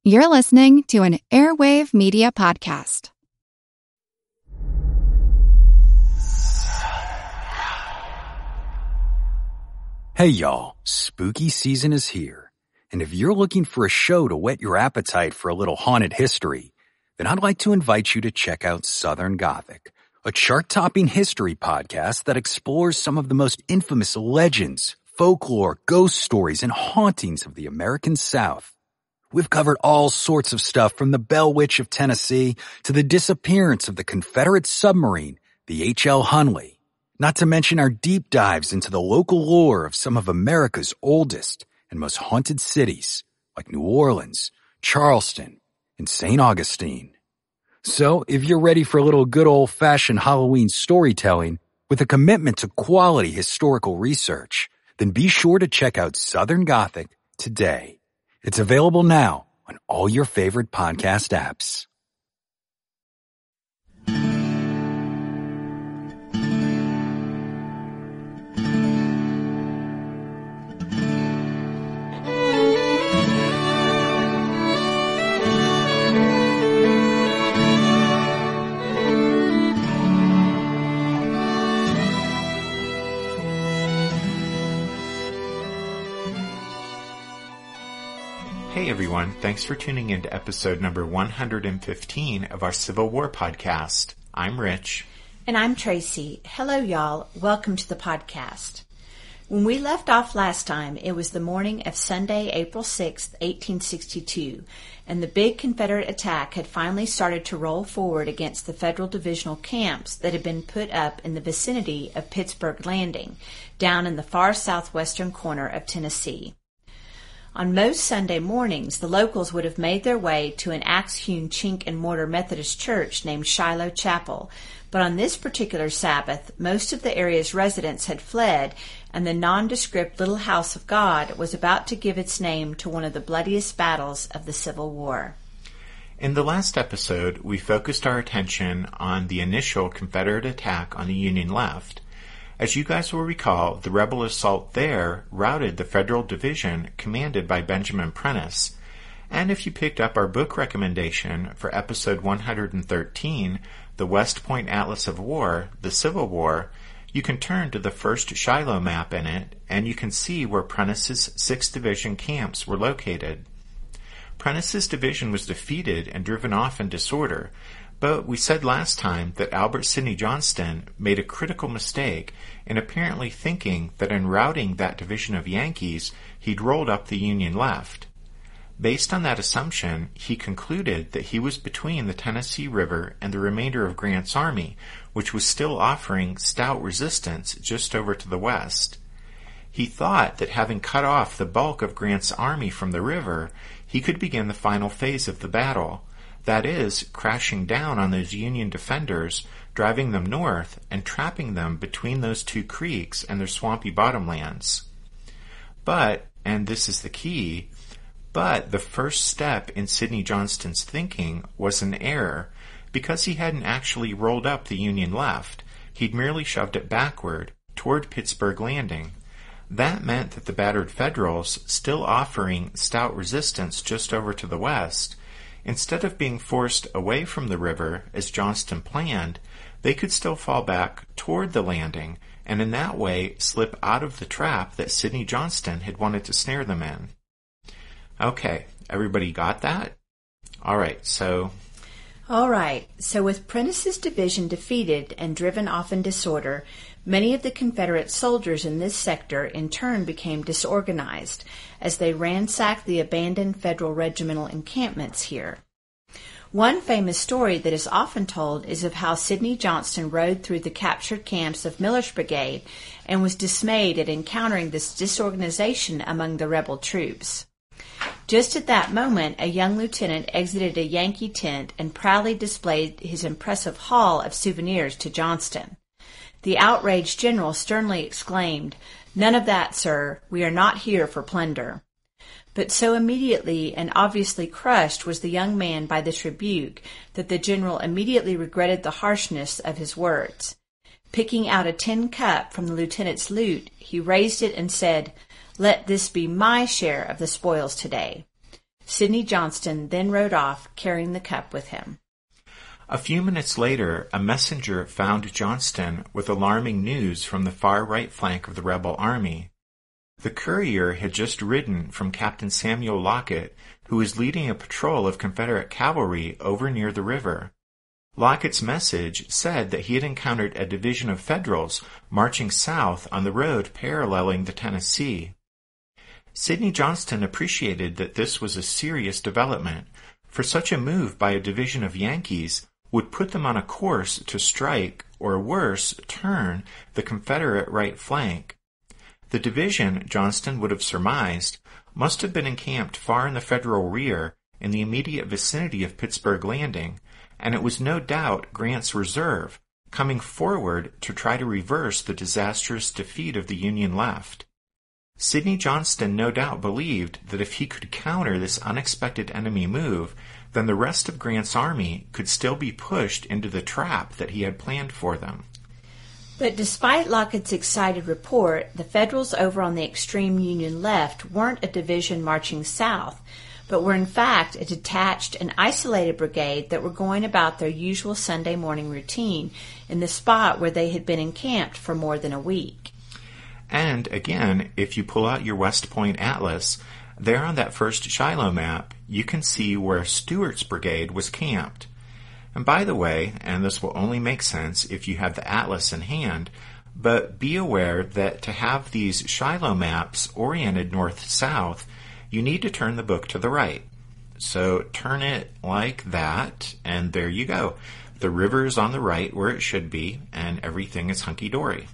You're listening to an Airwave Media Podcast. Hey y'all, spooky season is here. And if you're looking for a show to whet your appetite for a little haunted history, then I'd like to invite you to check out Southern Gothic, a chart-topping history podcast that explores some of the most infamous legends, folklore, ghost stories, and hauntings of the American South. We've covered all sorts of stuff from the Bell Witch of Tennessee to the disappearance of the Confederate submarine, the H.L. Hunley, not to mention our deep dives into the local lore of some of America's oldest and most haunted cities, like New Orleans, Charleston, and St. Augustine. So, if you're ready for a little good old-fashioned Halloween storytelling with a commitment to quality historical research, then be sure to check out Southern Gothic today. It's available now on all your favorite podcast apps. Hey everyone, thanks for tuning in to episode number 115 of our Civil War podcast. I'm Rich. And I'm Tracy. Hello y'all, welcome to the podcast. When we left off last time, it was the morning of Sunday, April 6th, 1862, and the big Confederate attack had finally started to roll forward against the Federal divisional camps that had been put up in the vicinity of Pittsburgh Landing, down in the far southwestern corner of Tennessee. On most Sunday mornings, the locals would have made their way to an axe-hewn chink-and-mortar Methodist church named Shiloh Chapel, but on this particular Sabbath, most of the area's residents had fled, and the nondescript little house of God was about to give its name to one of the bloodiest battles of the Civil War. In the last episode, we focused our attention on the initial Confederate attack on the Union left. As you guys will recall, the rebel assault there routed the Federal division commanded by Benjamin Prentiss. And if you picked up our book recommendation for episode 113, The West Point Atlas of War, the Civil War, you can turn to the first Shiloh map in it, and you can see where Prentiss's 6th Division camps were located. Prentiss's division was defeated and driven off in disorder, but we said last time that Albert Sidney Johnston made a critical mistake in apparently thinking that in routing that division of Yankees, he'd rolled up the Union left. Based on that assumption, he concluded that he was between the Tennessee River and the remainder of Grant's army, which was still offering stout resistance just over to the west. He thought that having cut off the bulk of Grant's army from the river, he could begin the final phase of the battle. That is, crashing down on those Union defenders, driving them north, and trapping them between those two creeks and their swampy bottomlands. But, and this is the key, but the first step in Sidney Johnston's thinking was an error, because he hadn't actually rolled up the Union left. He'd merely shoved it backward, toward Pittsburgh Landing. That meant that the battered Federals, still offering stout resistance just over to the west, instead of being forced away from the river, as Johnston planned, they could still fall back toward the landing, and in that way slip out of the trap that Sidney Johnston had wanted to snare them in. Okay, everybody got that? Alright, so with Prentiss's division defeated and driven off in disorder, many of the Confederate soldiers in this sector in turn became disorganized as they ransacked the abandoned Federal regimental encampments here. One famous story that is often told is of how Sidney Johnston rode through the captured camps of Miller's brigade and was dismayed at encountering this disorganization among the rebel troops. Just at that moment, a young lieutenant exited a Yankee tent and proudly displayed his impressive haul of souvenirs to Johnston. The outraged general sternly exclaimed, "None of that, sir. We are not here for plunder." But so immediately and obviously crushed was the young man by this rebuke that the general immediately regretted the harshness of his words. Picking out a tin cup from the lieutenant's loot, he raised it and said, "Let this be my share of the spoils today." Sidney Johnston then rode off, carrying the cup with him. A few minutes later, a messenger found Johnston with alarming news from the far right flank of the rebel army. The courier had just ridden from Captain Samuel Lockett, who was leading a patrol of Confederate cavalry over near the river. Lockett's message said that he had encountered a division of Federals marching south on the road paralleling the Tennessee. Sidney Johnston appreciated that this was a serious development, for such a move by a division of Yankees would put them on a course to strike, or worse, turn, the Confederate right flank. The division, Johnston would have surmised, must have been encamped far in the Federal rear in the immediate vicinity of Pittsburgh Landing, and it was no doubt Grant's reserve, coming forward to try to reverse the disastrous defeat of the Union left. Sidney Johnston no doubt believed that if he could counter this unexpected enemy move, then the rest of Grant's army could still be pushed into the trap that he had planned for them. But despite Lockett's excited report, the Federals over on the extreme Union left weren't a division marching south, but were in fact a detached and isolated brigade that were going about their usual Sunday morning routine in the spot where they had been encamped for more than a week. And again, if you pull out your West Point Atlas, there on that first Shiloh map, you can see where Stewart's brigade was camped. And by the way, and this will only make sense if you have the atlas in hand, but be aware that to have these Shiloh maps oriented north-south, you need to turn the book to the right. So turn it like that, and there you go. The river is on the right where it should be, and everything is hunky-dory.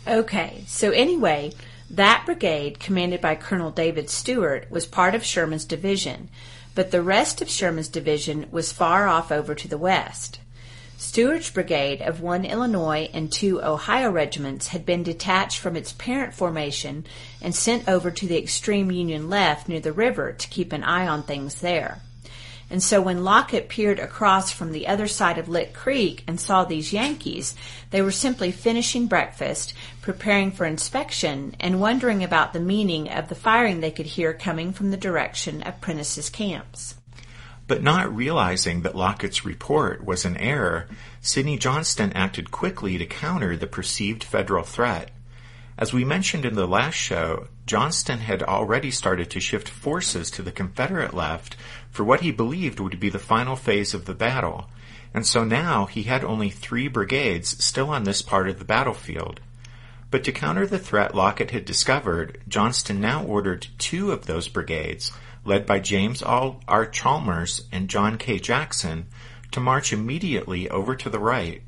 Okay, so anyway, that brigade, commanded by Colonel David Stewart, was part of Sherman's division, but the rest of Sherman's division was far off over to the west. Stewart's brigade of 1 Illinois and 2 Ohio regiments had been detached from its parent formation and sent over to the extreme Union left near the river to keep an eye on things there. And so when Lockett peered across from the other side of Lick Creek and saw these Yankees, they were simply finishing breakfast, preparing for inspection, and wondering about the meaning of the firing they could hear coming from the direction of Prentice's camps. But not realizing that Lockett's report was an error, Sidney Johnston acted quickly to counter the perceived Federal threat. As we mentioned in the last show, Johnston had already started to shift forces to the Confederate left for what he believed would be the final phase of the battle, and so now he had only 3 brigades still on this part of the battlefield. But to counter the threat Lockett had discovered, Johnston now ordered 2 of those brigades, led by James R. Chalmers and John K. Jackson, to march immediately over to the right.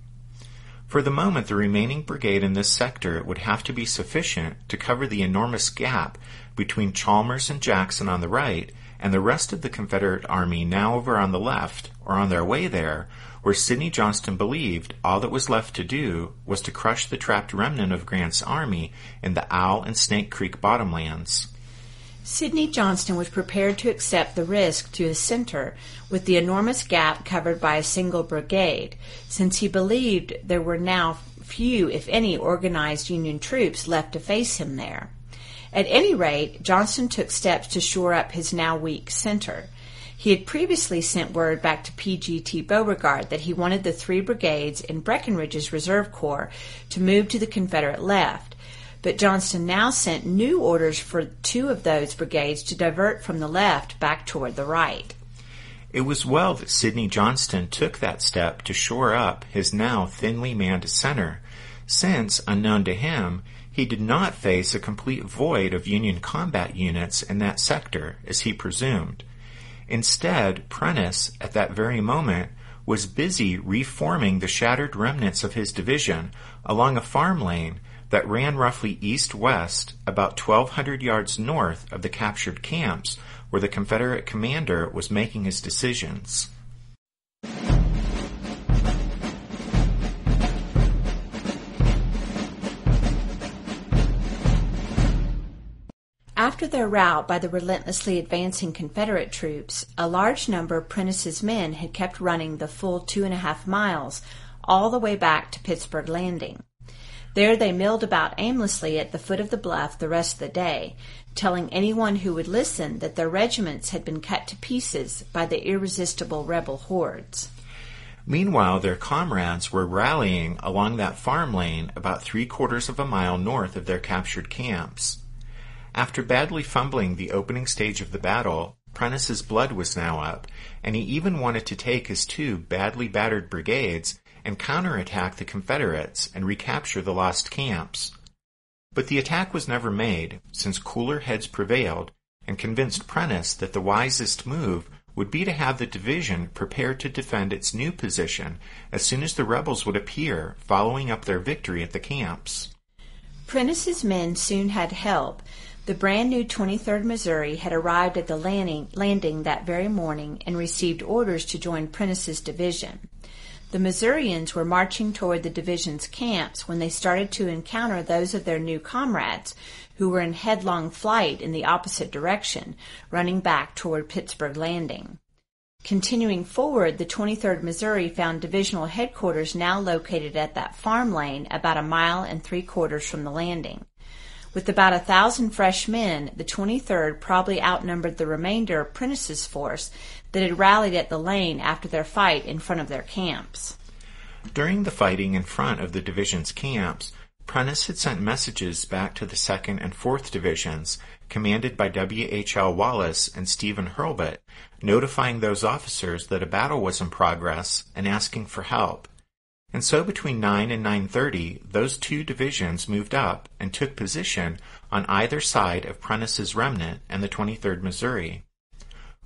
For the moment, the remaining brigade in this sector would have to be sufficient to cover the enormous gap between Chalmers and Jackson on the right and the rest of the Confederate army now over on the left, or on their way there, where Sidney Johnston believed all that was left to do was to crush the trapped remnant of Grant's army in the Owl and Snake Creek bottomlands. Sidney Johnston was prepared to accept the risk to his center with the enormous gap covered by a single brigade, since he believed there were now few, if any, organized Union troops left to face him there. At any rate, Johnston took steps to shore up his now weak center. He had previously sent word back to P.G.T. Beauregard that he wanted the 3 brigades in Breckinridge's Reserve Corps to move to the Confederate left, but Johnston now sent new orders for 2 of those brigades to divert from the left back toward the right. It was well that Sidney Johnston took that step to shore up his now thinly manned center, since, unknown to him, he did not face a complete void of Union combat units in that sector, as he presumed. Instead, Prentice, at that very moment, was busy reforming the shattered remnants of his division along a farm lane that ran roughly east-west, about 1,200 yards north of the captured camps where the Confederate commander was making his decisions. After their rout by the relentlessly advancing Confederate troops, a large number of Prentice's men had kept running the full 2.5 miles all the way back to Pittsburgh Landing. There they milled about aimlessly at the foot of the bluff the rest of the day, telling anyone who would listen that their regiments had been cut to pieces by the irresistible rebel hordes. Meanwhile, their comrades were rallying along that farm lane about 3/4 of a mile north of their captured camps. After badly fumbling the opening stage of the battle, Prentice's blood was now up, and he even wanted to take his 2 badly battered brigades and counterattack the Confederates and recapture the lost camps. But the attack was never made, since cooler heads prevailed and convinced Prentice that the wisest move would be to have the division prepare to defend its new position as soon as the rebels would appear, following up their victory at the camps. Prentice's men soon had help. The brand new 23rd Missouri had arrived at the landing that very morning and received orders to join Prentice's division. The Missourians were marching toward the division's camps when they started to encounter those of their new comrades who were in headlong flight in the opposite direction, running back toward Pittsburgh Landing. Continuing forward, the 23rd Missouri found divisional headquarters now located at that farm lane about 1 3/4 miles from the landing. With about 1,000 fresh men, the 23rd probably outnumbered the remainder of Prentice's force that had rallied at the lane after their fight in front of their camps. During the fighting in front of the division's camps, Prentice had sent messages back to the 2nd and 4th Divisions, commanded by W.H.L. Wallace and Stephen Hurlbut, notifying those officers that a battle was in progress and asking for help. And so between 9 and 9:30, those 2 divisions moved up and took position on either side of Prentice's remnant and the 23rd Missouri.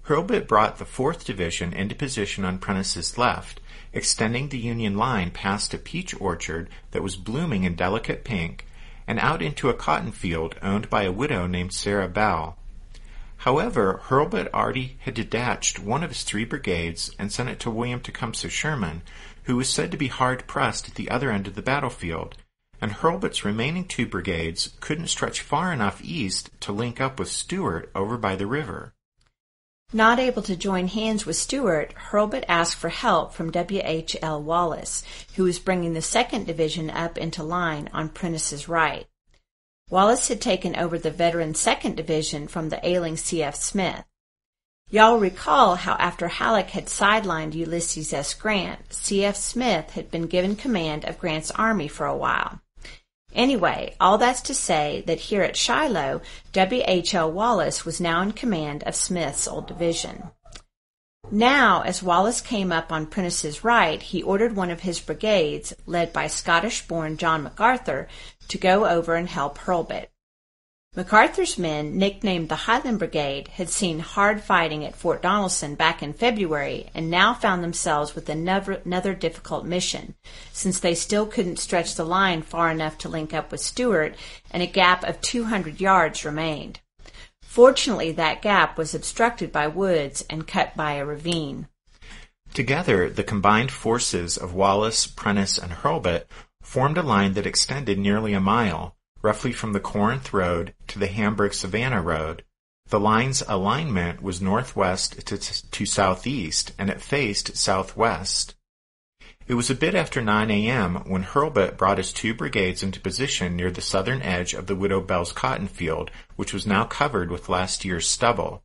Hurlbut brought the 4th Division into position on Prentice's left, extending the Union line past a peach orchard that was blooming in delicate pink and out into a cotton field owned by a widow named Sarah Bell. However, Hurlbut already had detached one of his 3 brigades and sent it to William Tecumseh Sherman, who was said to be hard-pressed at the other end of the battlefield, and Hurlbut's remaining 2 brigades couldn't stretch far enough east to link up with Stuart over by the river. Not able to join hands with Stuart, Hurlbut asked for help from W.H.L. Wallace, who was bringing the 2nd Division up into line on Prentice's right. Wallace had taken over the veteran 2nd Division from the ailing C.F. Smith. Y'all recall how after Halleck had sidelined Ulysses S. Grant, C.F. Smith had been given command of Grant's army for a while. Anyway, all that's to say that here at Shiloh, W.H.L. Wallace was now in command of Smith's old division. Now, as Wallace came up on Prentice's right, he ordered one of his brigades, led by Scottish-born John MacArthur, to go over and help Hurlbut. MacArthur's men, nicknamed the Highland Brigade, had seen hard fighting at Fort Donelson back in February and now found themselves with another difficult mission, since they still couldn't stretch the line far enough to link up with Stuart, and a gap of 200 yards remained. Fortunately, that gap was obstructed by woods and cut by a ravine. Together, the combined forces of Wallace, Prentice, and Hurlbut formed a line that extended nearly a mile, roughly from the Corinth Road to the Hamburg-Savannah Road. The line's alignment was northwest to southeast, and it faced southwest. It was a bit after 9 a.m. when Hurlbut brought his 2 brigades into position near the southern edge of the Widow Bell's cotton field, which was now covered with last year's stubble.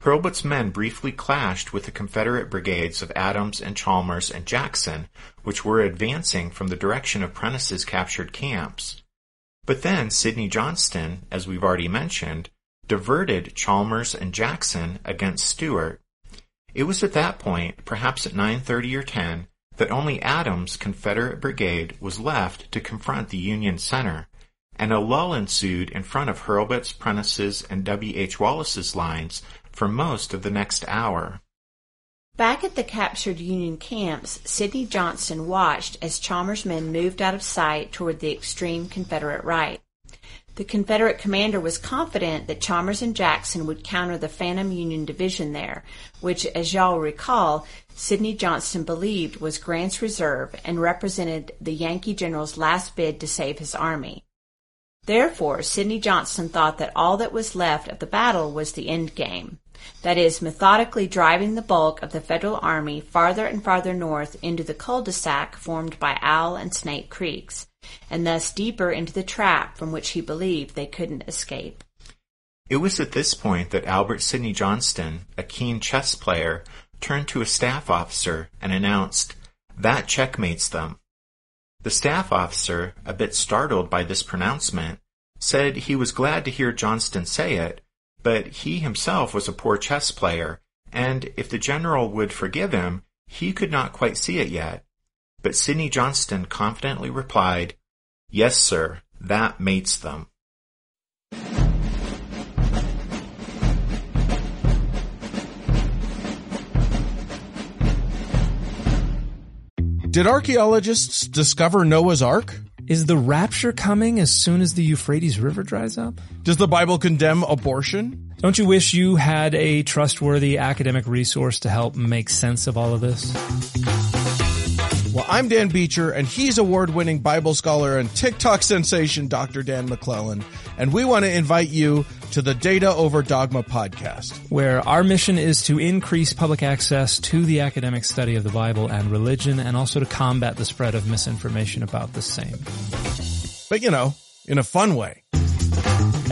Hurlbut's men briefly clashed with the Confederate brigades of Adams and Chalmers and Jackson, which were advancing from the direction of Prentice's captured camps. But then Sidney Johnston, as we've already mentioned, diverted Chalmers and Jackson against Stuart. It was at that point, perhaps at 9:30 or 10, that only Adams' Confederate brigade was left to confront the Union center, and a lull ensued in front of Hurlbut's, Prentice's, and W.H. Wallace's lines for most of the next hour. Back at the captured Union camps, Sidney Johnston watched as Chalmers' men moved out of sight toward the extreme Confederate right. The Confederate commander was confident that Chalmers and Jackson would counter the phantom Union division there, which, as y'all recall, Sidney Johnston believed was Grant's reserve and represented the Yankee general's last bid to save his army. Therefore, Sidney Johnston thought that all that was left of the battle was the end game. That is, methodically driving the bulk of the Federal Army farther and farther north into the cul-de-sac formed by Owl and Snake Creeks, and thus deeper into the trap from which he believed they couldn't escape. It was at this point that Albert Sidney Johnston, a keen chess player, turned to a staff officer and announced, "That checkmates them." The staff officer, a bit startled by this pronouncement, said he was glad to hear Johnston say it, but he himself was a poor chess player, and if the general would forgive him, he could not quite see it yet. But Sidney Johnston confidently replied, "Yes, sir, that mates them." Did archaeologists discover Noah's Ark? Is the rapture coming as soon as the Euphrates River dries up? Does the Bible condemn abortion? Don't you wish you had a trustworthy academic resource to help make sense of all of this? Well, I'm Dan Beecher, and he's award-winning Bible scholar and TikTok sensation Dr. Dan McClellan, and we want to invite you to the Data Over Dogma podcast, where our mission is to increase public access to the academic study of the Bible and religion, and also to combat the spread of misinformation about the same. But, in a fun way.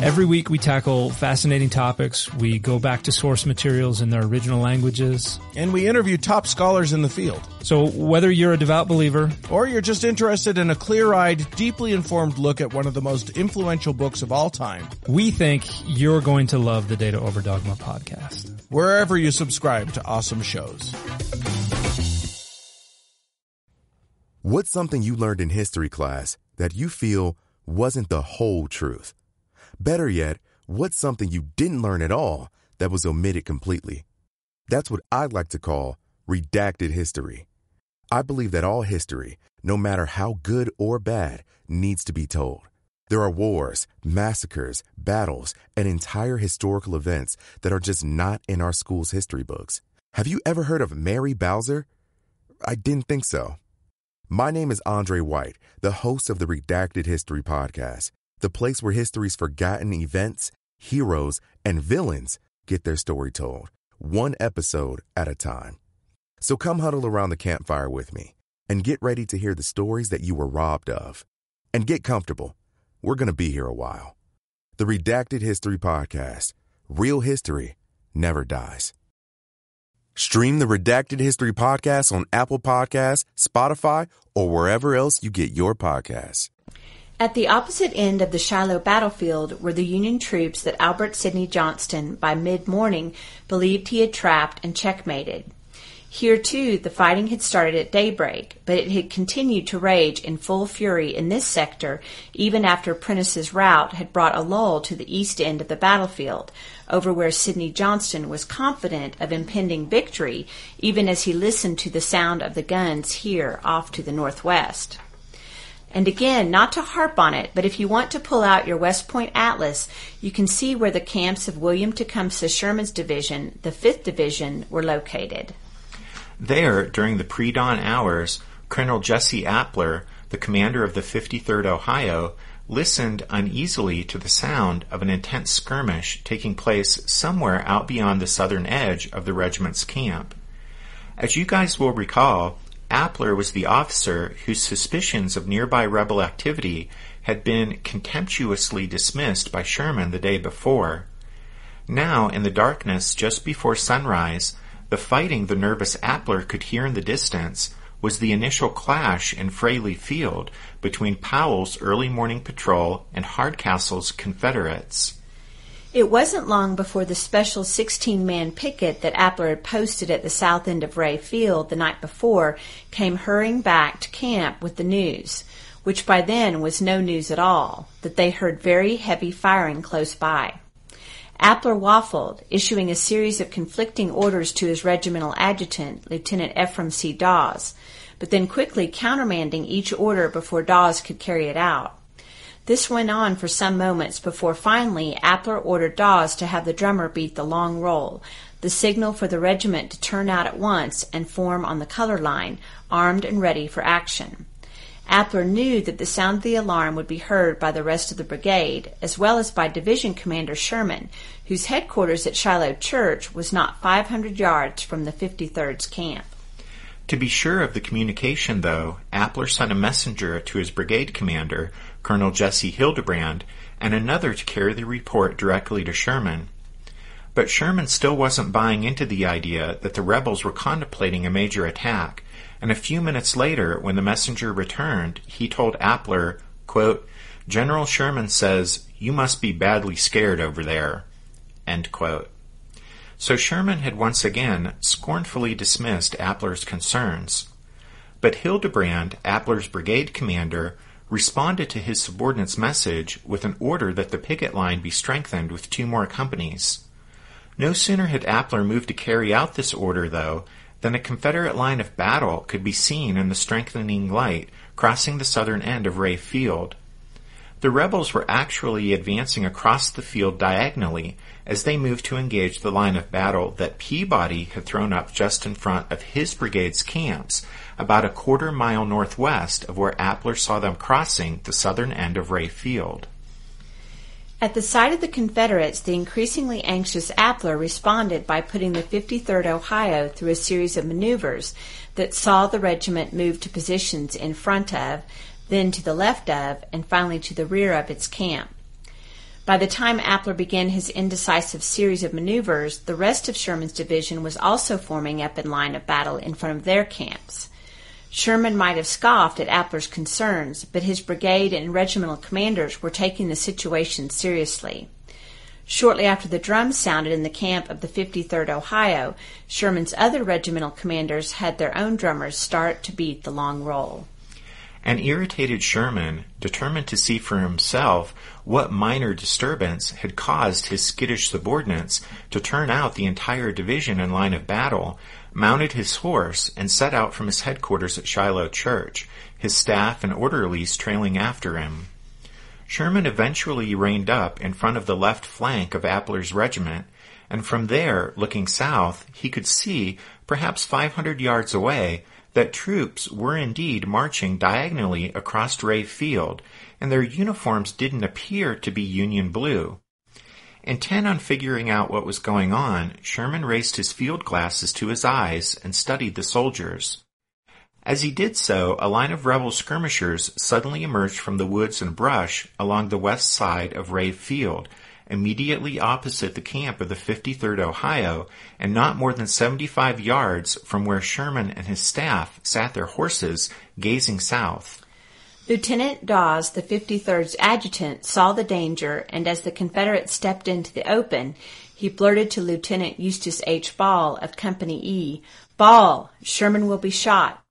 Every week we tackle fascinating topics, we go back to source materials in their original languages, and we interview top scholars in the field. So whether you're a devout believer, or you're just interested in a clear-eyed, deeply informed look at one of the most influential books of all time, we think you're going to love the Data Over Dogma podcast, wherever you subscribe to awesome shows. What's something you learned in history class that you feel wasn't the whole truth? Better yet, what's something you didn't learn at all that was omitted completely? That's what I'd like to call redacted history. I believe that all history, no matter how good or bad, needs to be told. There are wars, massacres, battles, and entire historical events that are just not in our school's history books. Have you ever heard of Mary Bowser? I didn't think so. My name is Andre White, the host of the Redacted History Podcast, the place where history's forgotten events, heroes, and villains get their story told, one episode at a time. So come huddle around the campfire with me and get ready to hear the stories that you were robbed of. And get comfortable. We're going to be here a while. The Redacted History Podcast. Real history never dies. Stream the Redacted History Podcast on Apple Podcasts, Spotify, or wherever else you get your podcasts. At the opposite end of the Shiloh battlefield were the Union troops that Albert Sidney Johnston, by mid-morning, believed he had trapped and checkmated. Here, too, the fighting had started at daybreak, but it had continued to rage in full fury in this sector even after Prentice's rout had brought a lull to the east end of the battlefield, over where Sidney Johnston was confident of impending victory, even as he listened to the sound of the guns here off to the northwest. And again, not to harp on it, but if you want to pull out your West Point Atlas, you can see where the camps of William Tecumseh Sherman's division, the 5th Division, were located. There, during the pre-dawn hours, Colonel Jesse Appler, the commander of the 53rd Ohio, listened uneasily to the sound of an intense skirmish taking place somewhere out beyond the southern edge of the regiment's camp. As you guys will recall, Appler was the officer whose suspicions of nearby rebel activity had been contemptuously dismissed by Sherman the day before. Now, in the darkness just before sunrise, the fighting the nervous Appler could hear in the distance was the initial clash in Fraley Field between Powell's early morning patrol and Hardcastle's Confederates. It wasn't long before the special 16-man picket that Appler had posted at the south end of Ray Field the night before came hurrying back to camp with the news, which by then was no news at all, that they heard very heavy firing close by. Appler waffled, issuing a series of conflicting orders to his regimental adjutant, Lieutenant Ephraim C. Dawes, but then quickly countermanding each order before Dawes could carry it out. This went on for some moments before finally Appler ordered Dawes to have the drummer beat the long roll, the signal for the regiment to turn out at once and form on the color line, armed and ready for action. Appler knew that the sound of the alarm would be heard by the rest of the brigade, as well as by Division Commander Sherman, whose headquarters at Shiloh Church was not 500 yards from the 53rd's camp. To be sure of the communication, though, Appler sent a messenger to his brigade commander, Colonel Jesse Hildebrand, and another to carry the report directly to Sherman. But Sherman still wasn't buying into the idea that the rebels were contemplating a major attack, and a few minutes later, when the messenger returned, he told Appler, quote, "General Sherman says, you must be badly scared over there." End quote. So Sherman had once again scornfully dismissed Appler's concerns. But Hildebrand, Appler's brigade commander, responded to his subordinate's message with an order that the picket line be strengthened with 2 more companies. No sooner had Appler moved to carry out this order, though, than a Confederate line of battle could be seen in the strengthening light crossing the southern end of Ray Field. The rebels were actually advancing across the field diagonally as they moved to engage the line of battle that Peabody had thrown up just in front of his brigade's camps, about a quarter-mile northwest of where Appler saw them crossing the southern end of Ray Field. At the sight of the Confederates, the increasingly anxious Appler responded by putting the 53rd Ohio through a series of maneuvers that saw the regiment move to positions in front of, then to the left of, and finally to the rear of its camp. By the time Appler began his indecisive series of maneuvers, the rest of Sherman's division was also forming up in line of battle in front of their camps. Sherman might have scoffed at Appler's concerns, but his brigade and regimental commanders were taking the situation seriously. Shortly after the drums sounded in the camp of the 53rd Ohio, Sherman's other regimental commanders had their own drummers start to beat the long roll. An irritated Sherman, determined to see for himself what minor disturbance had caused his skittish subordinates to turn out the entire division in line of battle, mounted his horse and set out from his headquarters at Shiloh Church, his staff and orderlies trailing after him. Sherman eventually reined up in front of the left flank of Appler's regiment, and from there, looking south, he could see, perhaps 500 yards away, that troops were indeed marching diagonally across Ray Field, and their uniforms didn't appear to be Union blue. Intent on figuring out what was going on, Sherman raised his field glasses to his eyes and studied the soldiers. As he did so, a line of rebel skirmishers suddenly emerged from the woods and brush along the west side of Ray Field, immediately opposite the camp of the 53rd Ohio, and not more than 75 yards from where Sherman and his staff sat their horses, gazing south. Lieutenant Dawes, the 53rd's adjutant, saw the danger, and as the Confederates stepped into the open, he blurted to Lieutenant Eustace H. Ball of Company E, "Ball, Sherman will be shot."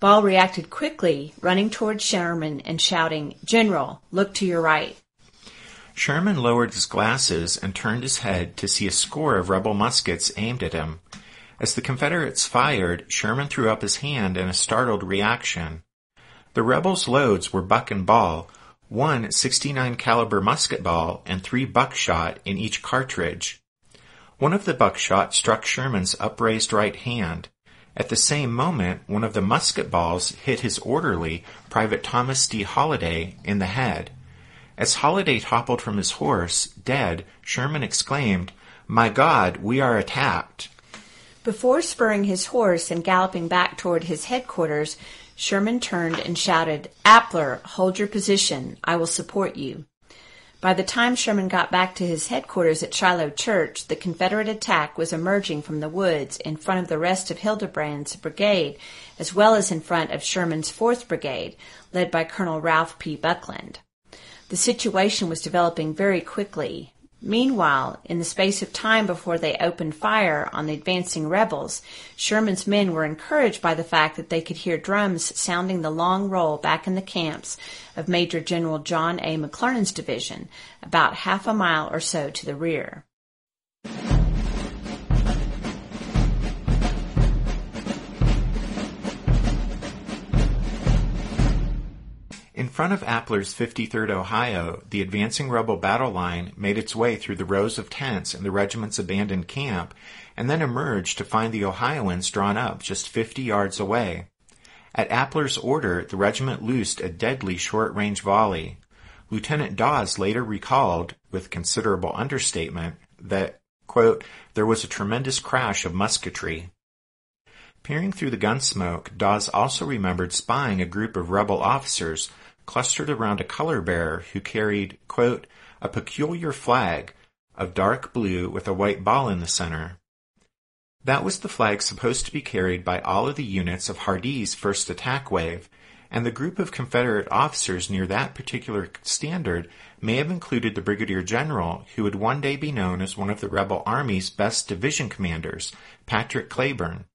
Ball reacted quickly, running toward Sherman and shouting, "General, look to your right." Sherman lowered his glasses and turned his head to see a score of rebel muskets aimed at him. As the Confederates fired, Sherman threw up his hand in a startled reaction. The rebels' loads were buck and ball, 1 .69 caliber musket ball and 3 buckshot in each cartridge. One of the buckshot struck Sherman's upraised right hand. At the same moment, one of the musket balls hit his orderly, Private Thomas D. Holliday, in the head. As Holliday toppled from his horse, dead, Sherman exclaimed, "My God, we are attacked!" Before spurring his horse and galloping back toward his headquarters, Sherman turned and shouted, "Appler, hold your position. I will support you." By the time Sherman got back to his headquarters at Shiloh Church, the Confederate attack was emerging from the woods in front of the rest of Hildebrand's brigade, as well as in front of Sherman's 4th Brigade, led by Colonel Ralph P. Buckland. The situation was developing very quickly. Meanwhile, in the space of time before they opened fire on the advancing rebels, Sherman's men were encouraged by the fact that they could hear drums sounding the long roll back in the camps of Major General John A. McClernand's division, about half a mile or so to the rear. In front of Appler's 53rd Ohio, the advancing rebel battle line made its way through the rows of tents in the regiment's abandoned camp, and then emerged to find the Ohioans drawn up just 50 yards away. At Appler's order, the regiment loosed a deadly short-range volley. Lieutenant Dawes later recalled, with considerable understatement, that, quote, there was a tremendous crash of musketry. Peering through the gun smoke, Dawes also remembered spying a group of rebel officers clustered around a color bearer who carried, quote, a peculiar flag of dark blue with a white ball in the center. That was the flag supposed to be carried by all of the units of Hardee's first attack wave, and the group of Confederate officers near that particular standard may have included the brigadier general who would one day be known as one of the rebel army's best division commanders, Patrick Cleburne.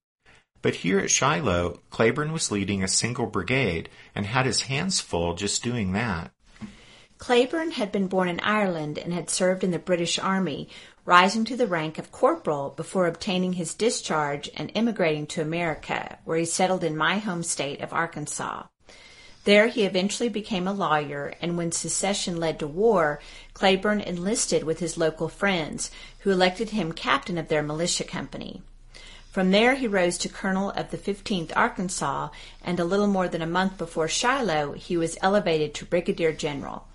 But here at Shiloh, Cleburne was leading a single brigade and had his hands full just doing that. Cleburne had been born in Ireland and had served in the British Army, rising to the rank of corporal before obtaining his discharge and immigrating to America, where he settled in my home state of Arkansas. There he eventually became a lawyer, and when secession led to war, Cleburne enlisted with his local friends, who elected him captain of their militia company. From there he rose to colonel of the 15th Arkansas, and a little more than a month before Shiloh, he was elevated to brigadier general.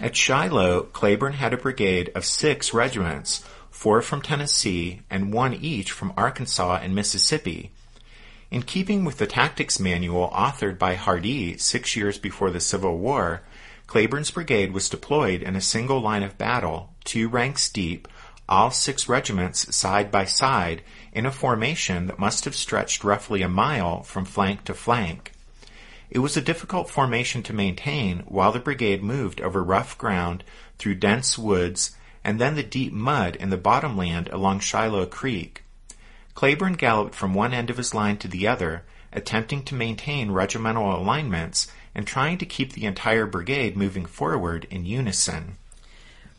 At Shiloh, Cleburne had a brigade of 6 regiments, 4 from Tennessee and 1 each from Arkansas and Mississippi. In keeping with the tactics manual authored by Hardee 6 years before the Civil War, Cleburne's brigade was deployed in a single line of battle, 2 ranks deep, all 6 regiments side by side, in a formation that must have stretched roughly a mile from flank to flank. It was a difficult formation to maintain while the brigade moved over rough ground, through dense woods, and then the deep mud in the bottomland along Shiloh Creek. Cleburne galloped from one end of his line to the other, attempting to maintain regimental alignments and trying to keep the entire brigade moving forward in unison.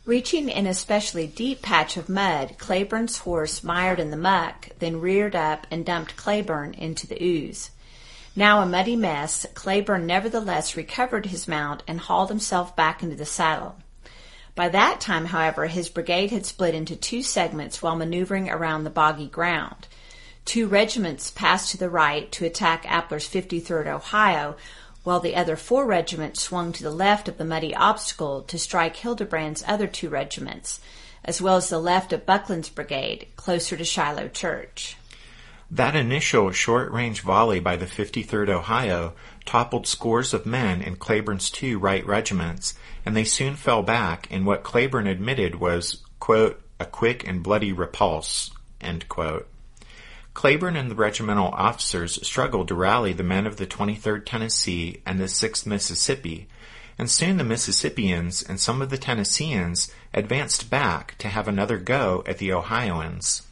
Reaching an especially deep patch of mud, Cleburne's horse mired in the muck, then reared up and dumped Cleburne into the ooze. Now a muddy mess, Cleburne nevertheless recovered his mount and hauled himself back into the saddle. By that time, however, his brigade had split into 2 segments while maneuvering around the boggy ground. 2 regiments passed to the right to attack Appler's 53rd Ohio, while the other 4 regiments swung to the left of the muddy obstacle to strike Hildebrand's other 2 regiments, as well as the left of Buckland's brigade, closer to Shiloh Church. That initial short-range volley by the 53rd Ohio toppled scores of men in Cleburne's 2 right regiments, and they soon fell back in what Cleburne admitted was, quote, a quick and bloody repulse, end quote. Cleburne and the regimental officers struggled to rally the men of the 23rd Tennessee and the 6th Mississippi, and soon the Mississippians and some of the Tennesseans advanced back to have another go at the Ohioans.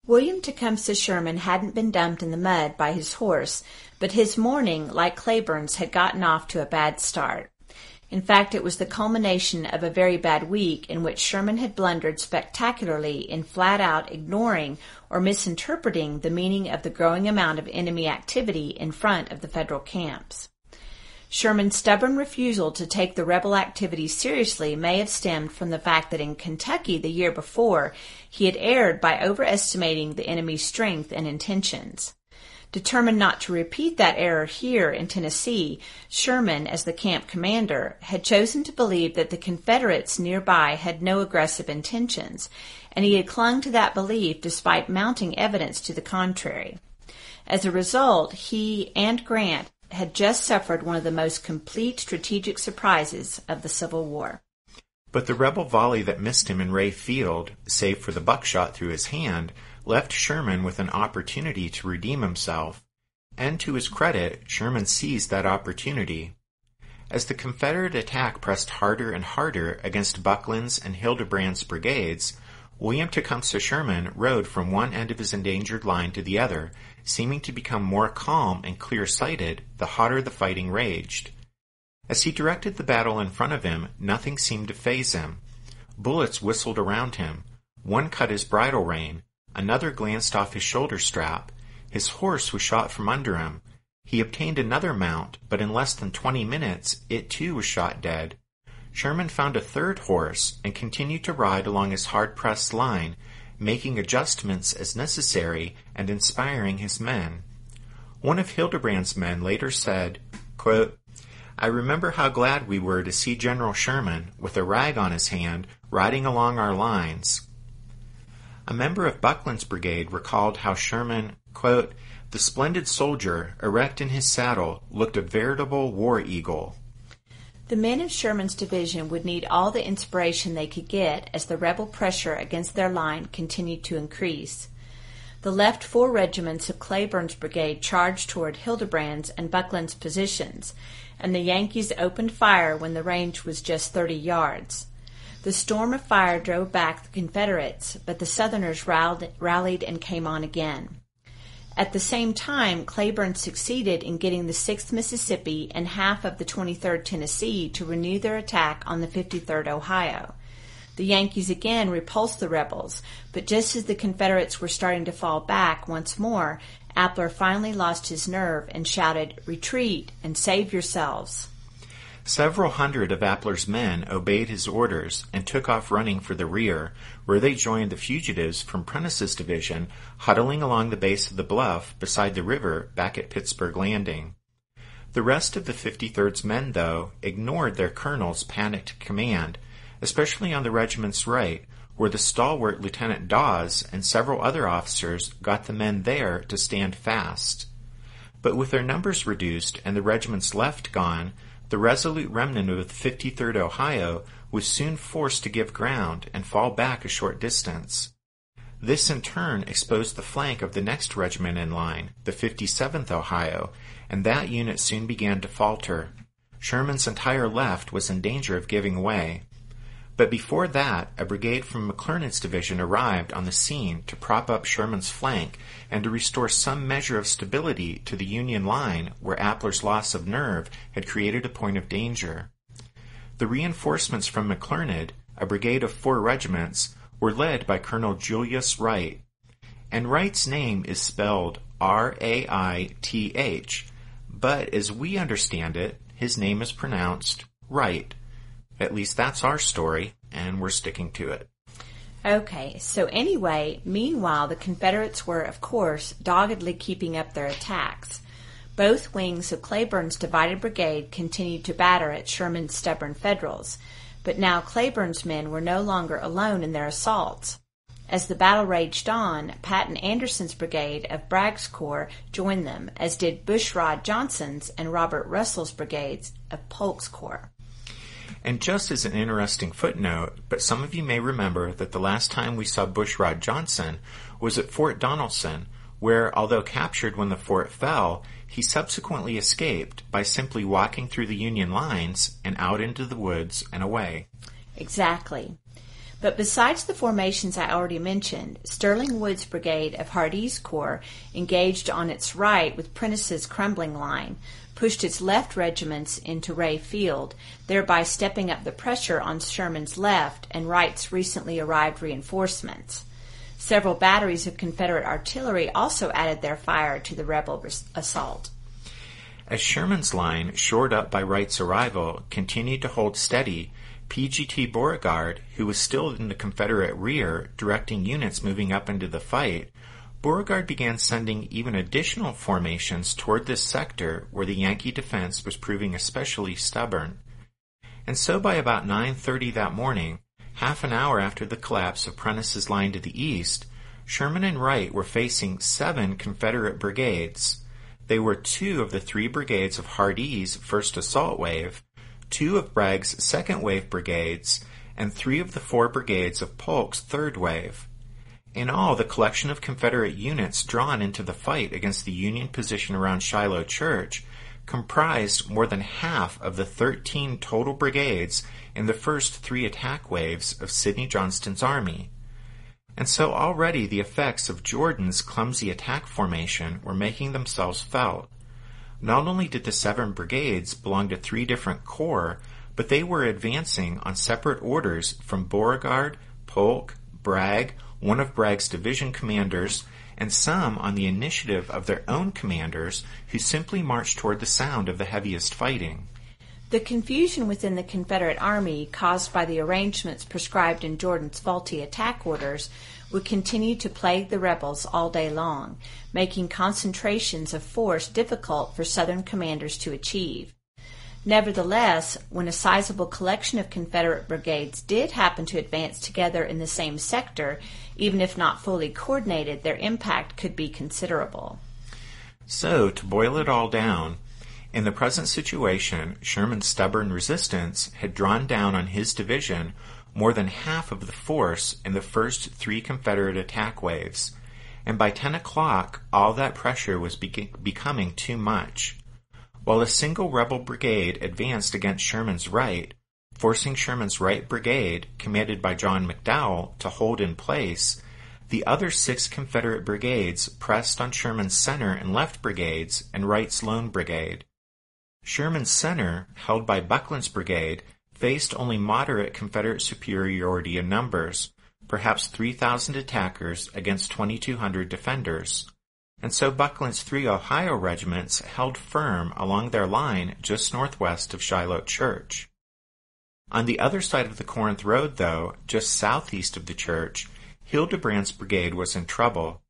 William Tecumseh Sherman hadn't been dumped in the mud by his horse, but his morning, like Cleburne's, had gotten off to a bad start. In fact, it was the culmination of a very bad week in which Sherman had blundered spectacularly in flat-out ignoring or misinterpreting the meaning of the growing amount of enemy activity in front of the Federal camps. Sherman's stubborn refusal to take the rebel activity seriously may have stemmed from the fact that in Kentucky the year before he had erred by overestimating the enemy's strength and intentions. Determined not to repeat that error here in Tennessee, Sherman, as the camp commander, had chosen to believe that the Confederates nearby had no aggressive intentions, and he had clung to that belief despite mounting evidence to the contrary. As a result, he and Grant had just suffered one of the most complete strategic surprises of the Civil War. But the rebel volley that missed him in Ray Field, save for the buckshot through his hand, left Sherman with an opportunity to redeem himself. And to his credit, Sherman seized that opportunity. As the Confederate attack pressed harder and harder against Buckland's and Hildebrand's brigades, William Tecumseh Sherman rode from one end of his endangered line to the other, seeming to become more calm and clear-sighted the hotter the fighting raged. As he directed the battle in front of him, nothing seemed to faze him. Bullets whistled around him. One cut his bridle rein. Another glanced off his shoulder strap. His horse was shot from under him. He obtained another mount, but in less than 20 minutes, it too was shot dead. Sherman found a third horse and continued to ride along his hard-pressed line, making adjustments as necessary and inspiring his men. One of Hildebrand's men later said, quote, "I remember how glad we were to see General Sherman, with a rag on his hand, riding along our lines." A member of Buckland's brigade recalled how Sherman, quote, "The splendid soldier, erect in his saddle, looked a veritable war eagle." The men of Sherman's division would need all the inspiration they could get as the rebel pressure against their line continued to increase. The left 4 regiments of Cleburne's brigade charged toward Hildebrand's and Buckland's positions, and the Yankees opened fire when the range was just 30 yards. The storm of fire drove back the Confederates, but the Southerners rallied and came on again. At the same time, Cleburne succeeded in getting the 6th Mississippi and half of the 23rd Tennessee to renew their attack on the 53rd Ohio. The Yankees again repulsed the rebels, but just as the Confederates were starting to fall back once more, Appler finally lost his nerve and shouted, "Retreat and save yourselves." Several hundred of Appler's men obeyed his orders and took off running for the rear, where they joined the fugitives from Prentice's division, huddling along the base of the bluff beside the river back at Pittsburgh Landing. The rest of the 53rd's men, though, ignored their colonel's panicked command, especially on the regiment's right, where the stalwart Lieutenant Dawes and several other officers got the men there to stand fast. But with their numbers reduced and the regiment's left gone, the resolute remnant of the 53rd Ohio was soon forced to give ground and fall back a short distance. This in turn exposed the flank of the next regiment in line, the 57th Ohio, and that unit soon began to falter. Sherman's entire left was in danger of giving way. But before that, a brigade from McClernand's division arrived on the scene to prop up Sherman's flank and to restore some measure of stability to the Union line where Appler's loss of nerve had created a point of danger. The reinforcements from McClernand, a brigade of 4 regiments, were led by Colonel Julius Wright. And Wright's name is spelled R-A-I-T-H, but as we understand it, his name is pronounced Wright. At least that's our story, and we're sticking to it. Okay, so anyway, meanwhile, the Confederates were, of course, doggedly keeping up their attacks. Both wings of Cleburne's divided brigade continued to batter at Sherman's stubborn Federals, but now Cleburne's men were no longer alone in their assaults. As the battle raged on, Patton Anderson's brigade of Bragg's corps joined them, as did Bushrod Johnson's and Robert Russell's brigades of Polk's corps. And just as an interesting footnote, but some of you may remember that the last time we saw Bushrod Johnson was at Fort Donelson, where, although captured when the fort fell, he subsequently escaped by simply walking through the Union lines and out into the woods and away. Exactly. But besides the formations I already mentioned, Sterling Wood's brigade of Hardee's corps engaged on its right with Prentice's crumbling line, pushed its left regiments into Ray Field, thereby stepping up the pressure on Sherman's left and Wright's recently arrived reinforcements. Several batteries of Confederate artillery also added their fire to the rebel assault. As Sherman's line, shored up by Wright's arrival, continued to hold steady, P.G.T. Beauregard, who was still in the Confederate rear, directing units moving up into the fight, Beauregard began sending even additional formations toward this sector where the Yankee defense was proving especially stubborn. And so by about 9:30 that morning, half an hour after the collapse of Prentice's line to the east, Sherman and Wright were facing 7 Confederate brigades. They were 2 of the 3 brigades of Hardee's first assault wave, 2 of Bragg's second wave brigades, and 3 of the 4 brigades of Polk's third wave. In all, the collection of Confederate units drawn into the fight against the Union position around Shiloh Church comprised more than half of the 13 total brigades in the first 3 attack waves of Sidney Johnston's army. And so already the effects of Jordan's clumsy attack formation were making themselves felt. Not only did the 7 brigades belong to 3 different corps, but they were advancing on separate orders from Beauregard, Polk, Bragg, one of Bragg's division commanders, and some on the initiative of their own commanders who simply marched toward the sound of the heaviest fighting. The confusion within the Confederate Army caused by the arrangements prescribed in Jordan's faulty attack orders would continue to plague the rebels all day long, making concentrations of force difficult for Southern commanders to achieve. Nevertheless, when a sizable collection of Confederate brigades did happen to advance together in the same sector, even if not fully coordinated, their impact could be considerable. So, to boil it all down, in the present situation, Sherman's stubborn resistance had drawn down on his division more than half of the force in the first 3 Confederate attack waves, and by 10 o'clock all that pressure was becoming too much. While a single rebel brigade advanced against Sherman's right, forcing Sherman's right brigade, commanded by John McDowell, to hold in place, the other 6 Confederate brigades pressed on Sherman's center and left brigades and Wright's lone brigade. Sherman's center, held by Buckland's brigade, faced only moderate Confederate superiority in numbers, perhaps 3,000 attackers against 2,200 defenders. And so Buckland's 3 Ohio regiments held firm along their line just northwest of Shiloh Church. On the other side of the Corinth Road, though, just southeast of the church, Hildebrand's brigade was in trouble.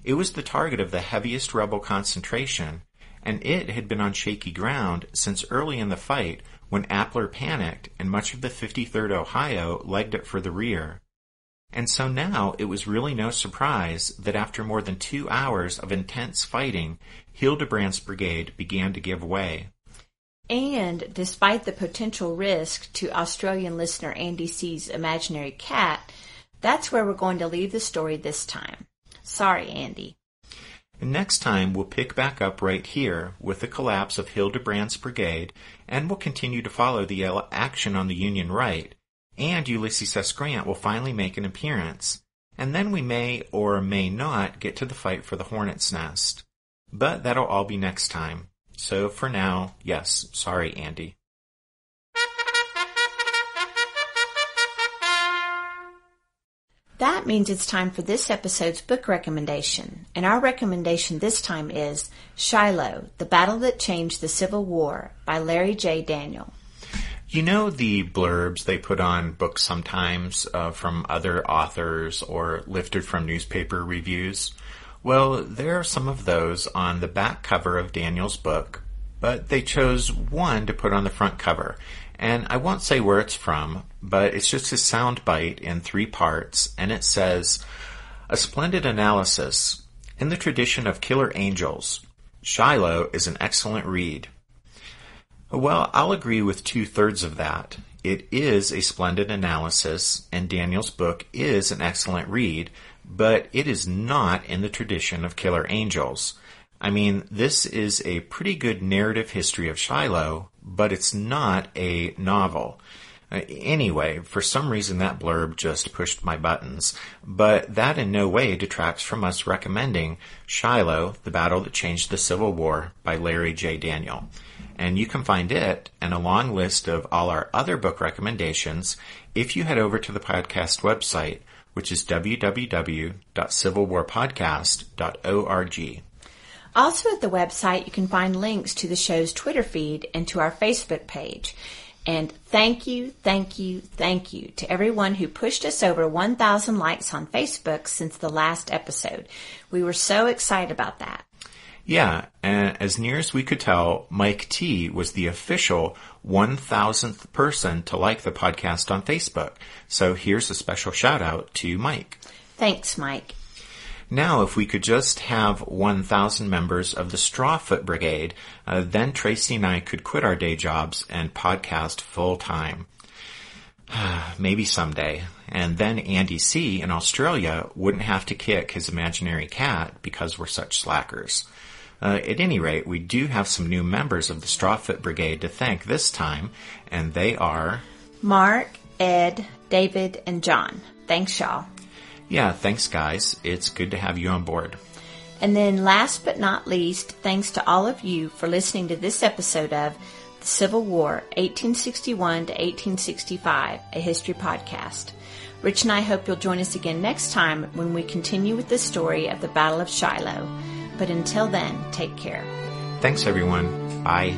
It was the target of the heaviest rebel concentration, and it had been on shaky ground since early in the fight when Appler panicked and much of the 53rd Ohio legged it for the rear. And so now it was really no surprise that after more than 2 hours of intense fighting, Hildebrand's brigade began to give way. And despite the potential risk to Australian listener Andy C's imaginary cat, that's where we're going to leave the story this time. Sorry, Andy. And next time we'll pick back up right here with the collapse of Hildebrand's brigade, and we'll continue to follow the action on the Union right, and Ulysses S. Grant will finally make an appearance, and then we may or may not get to the fight for the Hornet's Nest. But that'll all be next time. So for now, yes, sorry, Andy. That means it's time for this episode's book recommendation, and our recommendation this time is Shiloh, The Battle That Changed the Civil War by Larry J. Daniel. You know the blurbs they put on books sometimes from other authors or lifted from newspaper reviews? Well, there are some of those on the back cover of Daniel's book, but they chose one to put on the front cover. And I won't say where it's from, but it's just a sound bite in 3 parts, and it says, "A splendid analysis. In the tradition of killer angels, Shiloh is an excellent read." Well, I'll agree with 2/3 of that. It is a splendid analysis, and Daniel's book is an excellent read, but it is not in the tradition of killer angels. I mean, this is a pretty good narrative history of Shiloh, but it's not a novel. Anyway, for some reason that blurb just pushed my buttons, but that in no way detracts from us recommending Shiloh, The Battle That Changed the Civil War by Larry J. Daniel. And you can find it and a long list of all our other book recommendations if you head over to the podcast website, which is www.civilwarpodcast.org. Also at the website, you can find links to the show's Twitter feed and to our Facebook page. And thank you to everyone who pushed us over 1,000 likes on Facebook since the last episode. We were so excited about that. Yeah, and as near as we could tell, Mike T. was the official 1,000th person to like the podcast on Facebook. So here's a special shout out to Mike. Thanks, Mike. Now, if we could just have 1,000 members of the Strawfoot Brigade, then Tracy and I could quit our day jobs and podcast full time. Maybe someday. And then Andy C. in Australia wouldn't have to kick his imaginary cat because we're such slackers. At any rate, we do have some new members of the Strawfoot Brigade to thank this time, and they are Mark, Ed, David, and John. Thanks, y'all. Yeah, thanks, guys. It's good to have you on board. And then last but not least, thanks to all of you for listening to this episode of The Civil War, 1861 to 1865, a history podcast. Rich and I hope you'll join us again next time when we continue with the story of the Battle of Shiloh. But until then, take care. Thanks, everyone. Bye.